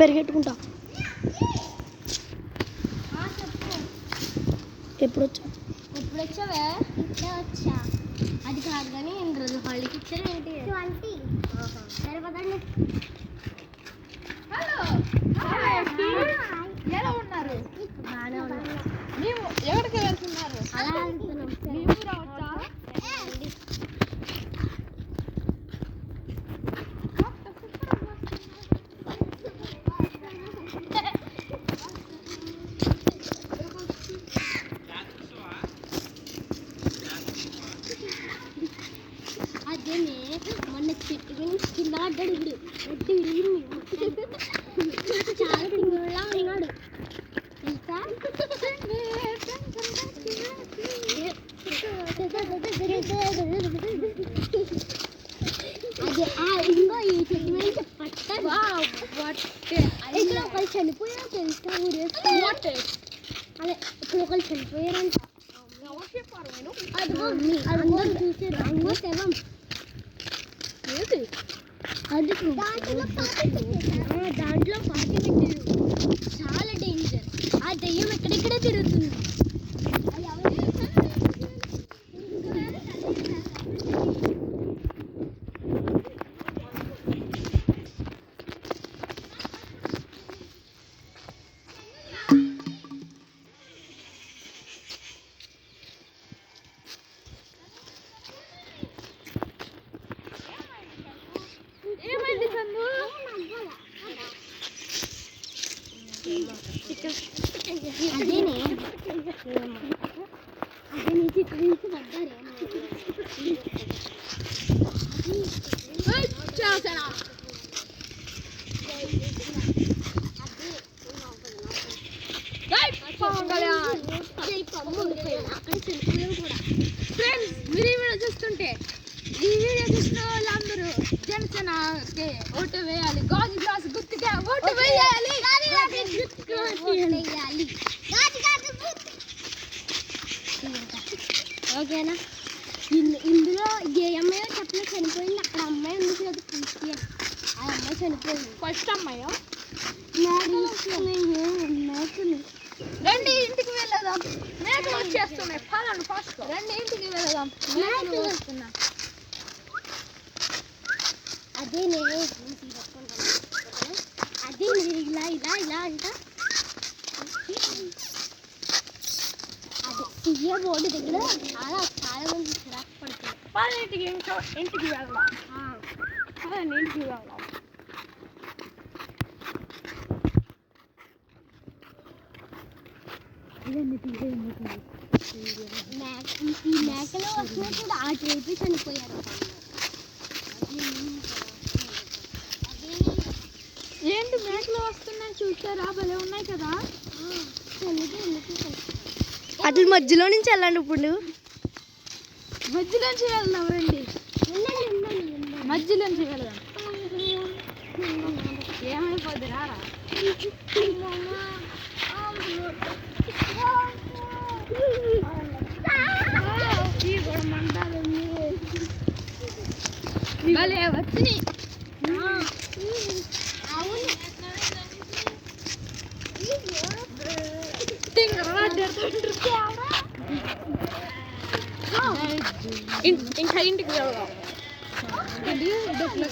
పెరిగెట్టుకుంటా. ఎప్పుడు వచ్చావే? ఇప్పుడే వచ్చా. అది కాదు కానీ రోజు హాలిడేకి ఇచ్చారు ఏంటి? 20. సరే పదండి. ఎలా ఉన్నారు? బాగానే ఉన్నారు. మేము ఎక్కడికి వెళ్తున్నారు? అలా వెళ్తున్నాం. మేము రావచ్చా? అదేనే మొన్న చెట్టు గురించి కింద పడ్డాడు. ఇప్పుడు చెట్టు విరిగింది. చాలా తింగోళ్ళ ఉన్నాడు తెలుసా? అదే ఇంకో ఈ చెట్టు మీద పట్టాడు. ఇక్కడ ఒకరు చనిపోయారు తెలుసా? అదే ఇప్పుడు ఒకరు చనిపోయారంట. అందరూ చూసారు. అంగో శవం. దాంట్లో పాటి పెట్టారు. చాలా డేంజర్. ఆ దెయ్యం ఎక్కడెక్కడ తిరుగుతుంది. ఏమైంది సందు? అదేనే అదే నీ చెట్టు నుంచి పడ్డారే. అక్కడ చనిపోయాం కూడా. ఫ్రెండ్స్, మీరు ఈ వీడియో చూస్తుంటే ఈ వీడియో చూసిన వాళ్ళందరూ జనసేనకి ఓటు వేయాలి. గాజు గ్లాస్ గుర్తుగా ఓటు వేయాలి. ఓకేనా? ఇందులో ఏ అమ్మాయి చెప్పలే చనిపోయింది. అక్కడ అమ్మాయి ఉంది కదా క్రిస్టియన్. ఆ అమ్మాయి చనిపోయింది. ఫస్ట్ అమ్మాయి మేకలు రండి ఇంటికి వెళ్ళదాం. మేకలు వచ్చేస్తున్నాయి. పదండి ఫస్ట్ రండి ఇంటికి వెళ్దాం. మేకలు వస్తున్నాయి. అదే నేను అదే ఇలా ఇలా ఇలా అంట. అదే తీయ బోర్డు దగ్గర చాలా చాలా మంది చిరాకు పడుతుంది. పదింటికి ఇంటికి వెళ్దాం. పదండి ఇంటికి వెళ్దాం. ఈ మేకలు వచ్చినప్పుడు ఆ ట్రైపి చనిపోయారు. ఏంటి మేకలు వస్తున్నాయి చూసారా? భలే ఉన్నాయి కదా. అట్ల మధ్యలో నుంచి వెళ్ళండి. ఇప్పుడు మధ్యలోంచి వెళ్దాం. రండి మధ్యలోంచి వెళ్దాం. ఏమైపోద్ది రారా. భలే వచ్చినాయి. ఇంకా ఇంటికి వెళ్దాం.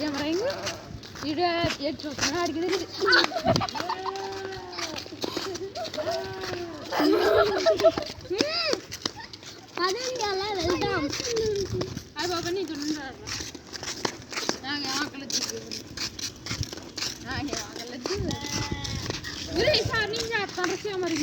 కెమెరా ఇడ ఎటు చూస్తున్నా అడిగి అదండి అలా వెళ్దాం. అది బాబా నీకు ఈసారి నేను చేస్తాను మరి.